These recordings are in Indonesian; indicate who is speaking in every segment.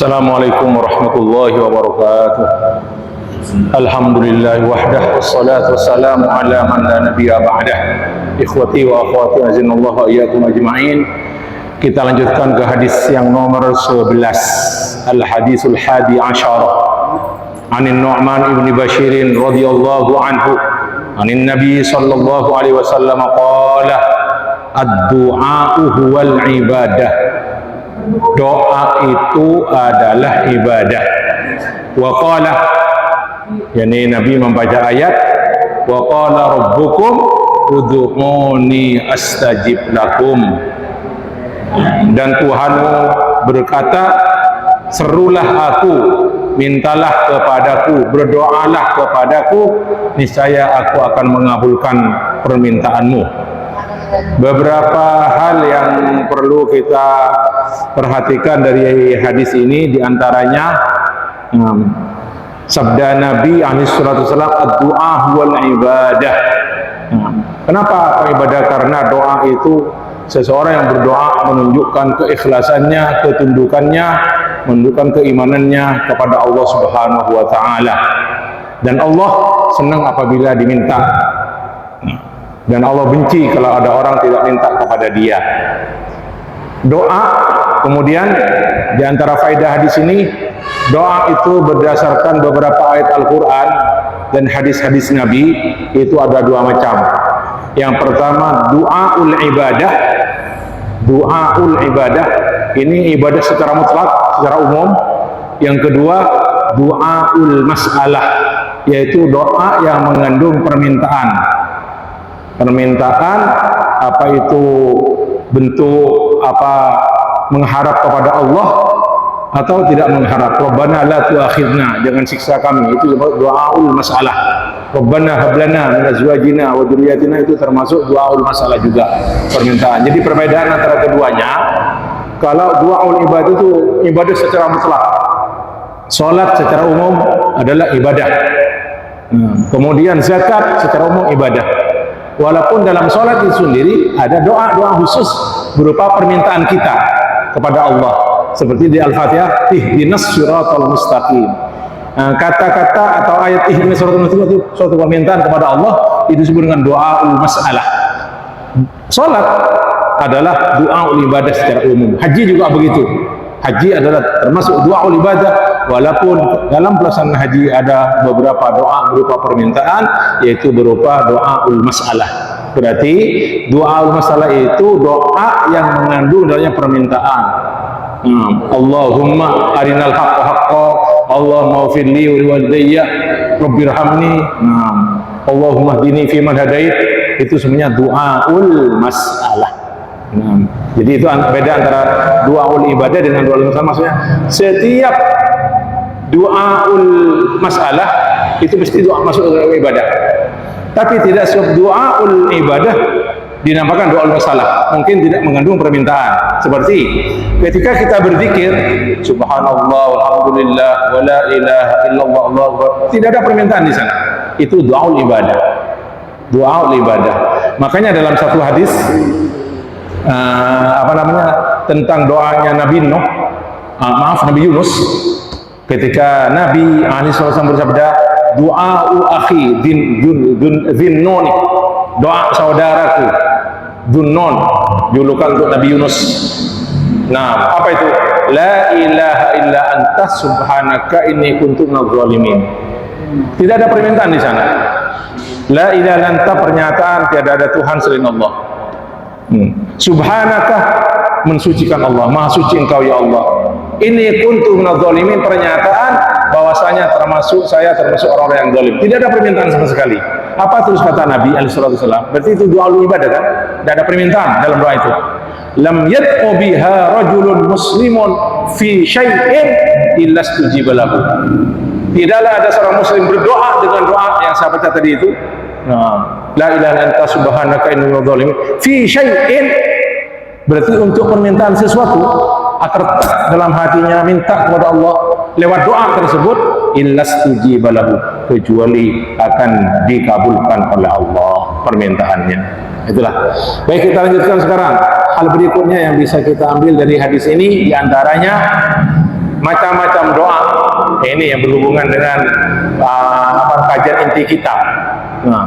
Speaker 1: Assalamualaikum warahmatullahi wabarakatuh. Alhamdulillah wahdah wassalatu wassalamu ala man la nabiyya ba'dah. Ikhwati wa akhwati azinallahu wa iyyakum ajma'in. Kita lanjutkan ke hadis yang nomor 11. Al-hadisul hadi asyar. Anin Nu'man ibn Bashir radhiyallahu anhu. Anin Nabi sallallahu alaihi wasallam qala ad-du'a'u huwal ibadah. Doa itu adalah ibadah. Wa qala, yakni Nabi membaca ayat, wa qala rabbukum ud'uni astajib lakum. Dan Tuhanmu berkata, serulah aku, mintalah kepadaku, berdoalah kepadaku, niscaya aku akan mengabulkan permintaanmu. Beberapa hal yang perlu kita perhatikan dari hadis ini, diantaranya sabda Nabi SAW, ad-du'a huwal ibadah. Kenapa ibadah? Karena doa itu seseorang yang berdoa menunjukkan keikhlasannya, ketundukannya, menunjukkan keimanannya kepada Allah Subhanahu wa Ta'ala. Dan Allah senang apabila diminta, dan Allah benci kalau ada orang tidak minta kepada Dia. Doa, kemudian di antara faedah hadis ini, doa itu berdasarkan beberapa ayat Al-Quran dan hadis-hadis Nabi, itu ada dua macam. Yang pertama, du'aul ibadah. Du'aul ibadah, ini ibadah secara mutlak, secara umum. Yang kedua, du'aul mas'alah, yaitu doa yang mengandung permintaan. Permintaan, apa itu bentuk apa, mengharap kepada Allah atau tidak mengharap. Rabbana la tu'akhidna, jangan siksa kami, itu doaul masalah. Rabbana hablana min azwajina wa dzurriyyatina, itu termasuk doaul masalah juga, permintaan. Jadi perbedaan antara keduanya, kalau doaul ibadah itu ibadah secara mutlak, salat secara umum adalah ibadah. Kemudian zakat secara umum ibadah. Walaupun dalam sholat itu sendiri ada doa-doa khusus berupa permintaan kita kepada Allah, seperti di Al-Fatihah, ihdinas siratal mustaqim. Kata-kata atau ayat ihdinas siratal mustaqim itu suatu permintaan kepada Allah, itu disebut dengan doaul masalah. Sholat adalah doaul ibadah secara umum. Haji juga begitu. Haji adalah termasuk doaul ibadah, walaupun dalam pelaksanaan haji ada beberapa doa berupa permintaan, yaitu berupa doaul masalah. Berarti doaul masalah itu doa yang mengandung dalamnya permintaan. Allahumma arinal haqqa haqqa, Allahumma ufirli wa liwalidayya, rabbirhamni, Allahumma hdini fi man hadait, itu semuanya doaul masalah. Jadi itu beda antara doaul ibadah dengan doaul masalah. Maksudnya setiap doaul masalah itu mesti doa masuk dalam ibadah, tapi tidak setiap doaul ibadah dinamakan doaul masalah. Mungkin tidak mengandung permintaan. Seperti ketika kita berzikir, subhanallah walhamdulillah wala ilaha illallah Allahu akbar, tidak ada permintaan di sana. Itu doaul ibadah. Doaul ibadah. Makanya dalam satu hadis tentang doanya Nabi Nuh, Nabi Yunus, ketika Nabi SAW bersabda, doa'u akhi Zinnun, doa saudaraku Zunnun, julukan untuk Nabi Yunus. Nah, apa itu? La ilaha illa anta subhanaka inni kuntu minadh dhalimin. Tidak ada permintaan di sana. La ilaha illa anta, pernyataan tiada ada Tuhan selain Allah. Subhanaka, mensucikan Allah, maha suci engkau ya Allah. Ini kuntu minadh dhalimin, pernyataan bahwasanya saya termasuk orang-orang yang zalim. Tidak ada permintaan sama sekali. Apa terus kata Nabi SAW? Berarti itu doa ibadah kan? Tidak ada permintaan dalam doa itu. Lam yad'u biha rajulun muslimun fi syai'in illa istujiba lahu. Tidaklah ada seorang muslim berdoa dengan doa yang saya baca tadi itu. La ilaha illa anta subhanaka inni kuntu minadh dhalimin fi syai'in, berarti untuk permintaan sesuatu, agar dalam hatinya minta kepada Allah lewat doa tersebut, illa istujiba lahu, kecuali akan dikabulkan oleh Allah permintaannya. Itulah. Baik, kita lanjutkan sekarang. Hal berikutnya yang bisa kita ambil dari hadis ini, diantaranya macam-macam doa. Ini yang berhubungan dengan kajian inti kitab. Nah,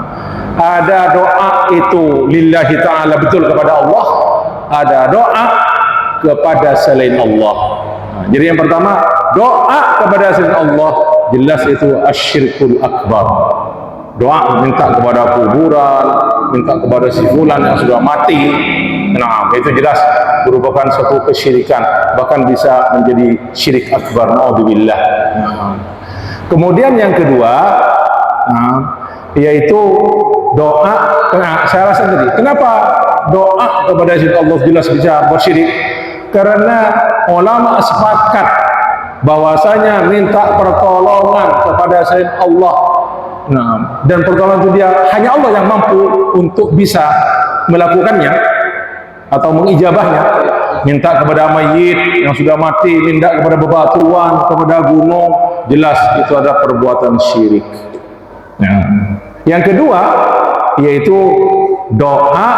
Speaker 1: ada doa itu lillahi ta'ala, betul kepada Allah. Ada doa kepada selain Allah. Nah, jadi yang pertama, doa kepada selain Allah, jelas itu asyirkul akbar. Doa minta kepada kuburan, minta kepada si fulan yang sudah mati. Nah, itu jelas merupakan suatu kesyirikan, bahkan bisa menjadi syirik akbar, naudzubillah. Kemudian yang kedua, yaitu doa. Saya rasa tadi, kenapa doa kepada selain Allah jelas bisa bersyirik? Karena ulama sepakat bahwasanya minta pertolongan kepada selain Allah, dan pertolongan itu dia hanya Allah yang mampu untuk bisa melakukannya atau mengijabahnya. Minta kepada mayit yang sudah mati, minta kepada bebatuan, kepada gunung, jelas itu ada perbuatan syirik. Yang kedua yaitu doa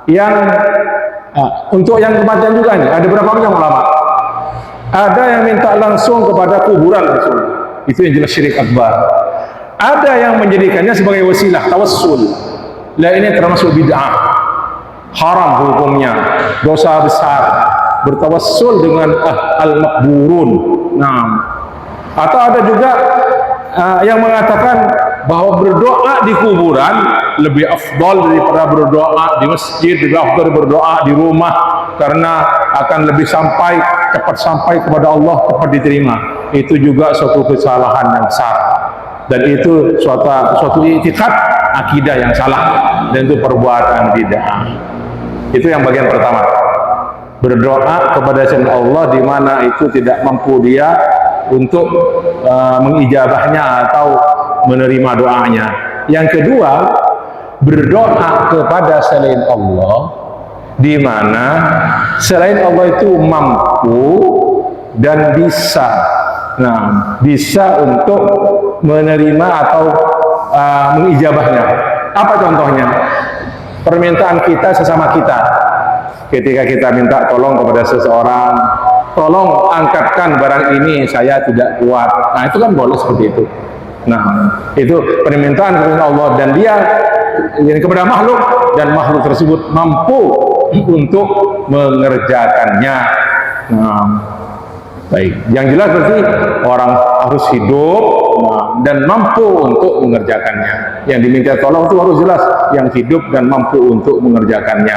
Speaker 1: yang untuk yang kematian juga nih. Ada berapa macam ulama? Ada yang minta langsung kepada kuburan langsung. Itu yang jelas syirik akbar. Ada yang menjadikannya sebagai wasilah, tawassul. Lah ini termasuk bid'ah. Haram hukumnya, dosa besar. Bertawassul dengan al-makburun. Atau ada juga yang mengatakan bahwa berdoa di kuburan lebih afdal daripada berdoa di masjid, lebih afdal berdoa di rumah, karena akan lebih cepat sampai kepada Allah, cepat diterima. Itu juga suatu kesalahan yang besar, dan itu suatu i'tiqad akidah yang salah, dan itu perbuatan bid'ah. Itu yang bagian pertama, berdoa kepada selain Allah di mana itu tidak mampu dia untuk mengijabahnya atau menerima doanya. Yang kedua, berdoa kepada selain Allah di mana selain Allah itu mampu dan bisa untuk menerima atau mengijabahnya. Apa contohnya? Permintaan kita sesama kita. Ketika kita minta tolong kepada seseorang, tolong angkatkan barang ini, saya tidak kuat. Nah, itu kan boleh seperti itu. Nah, itu permintaan kepada Allah, dan dia kepada makhluk, dan makhluk tersebut mampu untuk mengerjakannya. Baik, yang jelas berarti orang harus hidup dan mampu untuk mengerjakannya. Yang diminta tolong itu harus jelas yang hidup dan mampu untuk mengerjakannya.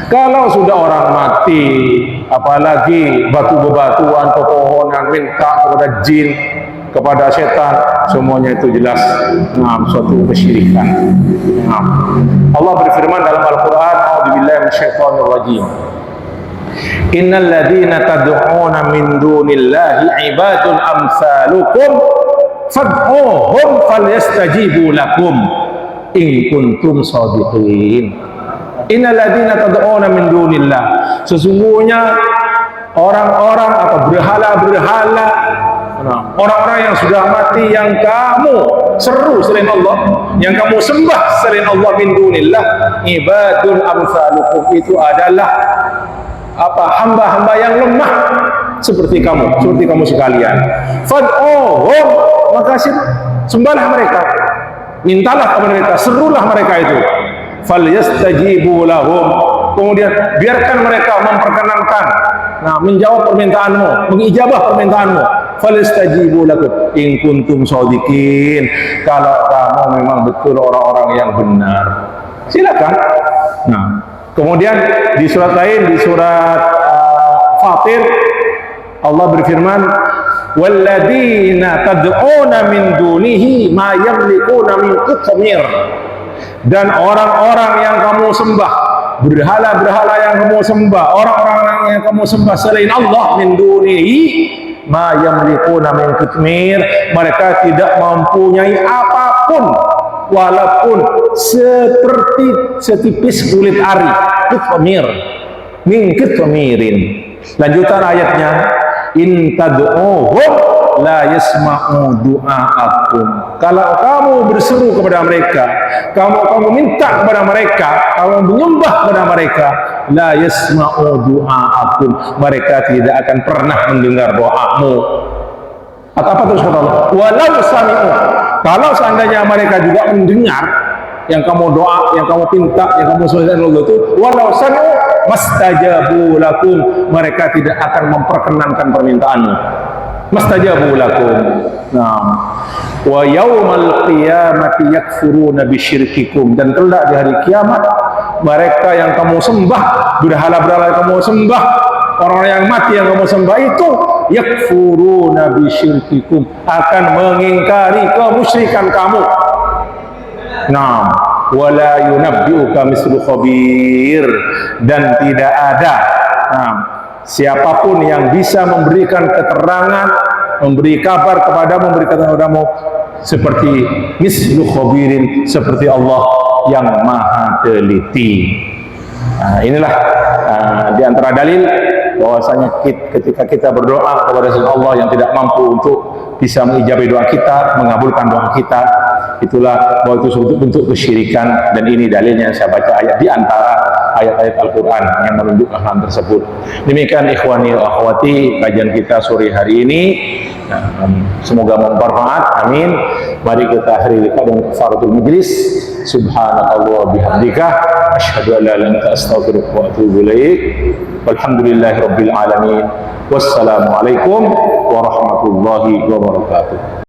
Speaker 1: Kalau sudah orang mati, apalagi batu-bebatuan, pepohonan, minta kepada jin, kepada setan, semuanya itu jelas suatu kesyirikan. Allah berfirman dalam Al-Quran, a'udzubillahi minasyaitonir rajim, innal ladzina tad'una min dunillahi ibadun amsalukum fad'uhum falyastajibu lakum in kuntum shadiqin. Innal ladzina tad'una min dunillah, sesungguhnya orang-orang atau berhala-berhala, orang-orang yang sudah mati yang kamu seru selain Allah, yang kamu sembah selain Allah, min dunillah ibadun amsalukum, itu adalah hamba-hamba yang lemah seperti kamu sekalian. Fad'uhum, maka sembahlah mereka, mintalah kepada mereka, serulah mereka itu. Falyastajibu lahum, kemudian biarkan mereka memperkenankan, menjawab permintaanmu, mengijabah permintaanmu. Falyastajibu lakum in kuntum shadiqin, kalau kamu memang betul orang-orang yang benar, silakan. Kemudian di surat lain, di surat Fatir, Allah berfirman, walladzina tad'una min dunihi ma yamlikuna min qitmir, dan orang-orang yang kamu sembah, berhala-berhala yang kamu sembah, orang-orang yang kamu sembah selain Allah, min dunihi ma yamlikuna min qitmir, mereka tidak mempunyai apapun walaupun seperti setipis kulit ari, qitmir, min qitmirin. Lanjutan ayatnya, in tad'uhum la yasma'u du'aakum, kalau kamu berseru kepada mereka, kamu minta kepada mereka, kamu menyembah kepada mereka, la yasma'u du'aakum, mereka tidak akan pernah mendengar doamu. Atau apa terus kata Allah? Walau sami'u, kalau seandainya mereka juga mendengar yang kamu doa, yang kamu pinta, yang kamu sesuaikan Allah itu, walau sami'u mastajabu lakum, mereka tidak akan memperkenankan permintaanmu. Mastajabu lakum. Nah, wa yaumal qiyamati yakfuruna bisyirkikum, dan kelak di hari kiamat mereka yang kamu sembah, berhala-berhala yang kamu sembah, orang yang mati yang kamu sembah itu, yakfuruna bisyirkikum, akan mengingkari kemusyrikan kamu. Nah, wala yunabbi'uka mislu khabir, dan tidak ada siapapun yang bisa memberikan keterangan, memberi kabar kepadamu, memberikan kepadamu seperti mislu khabirin, seperti Allah yang maha teliti. Nah, inilah di antara dalil bahwasanya ketika kita berdoa kepada Allah yang tidak mampu untuk bisa mengijabi doa kita, mengabulkan doa kita, itulah bahwa itu suatu bentuk kesyirikan, dan ini dalilnya saya baca ayat di antara ayat-ayat Al-Quran yang menunjukkan hal tersebut. Demikian ikhwani wa akhwati kajian kita sore hari ini. Semoga bermanfaat. Amin. Mari kita akhiri dengan kafaratul majlis. Subhanallahi bihamdika asyhadu an la ilaha illa anta astaghfiruka wa atubu ilaik. Walhamdulillahirabbil alamin. Wassalamualaikum warahmatullahi wabarakatuh.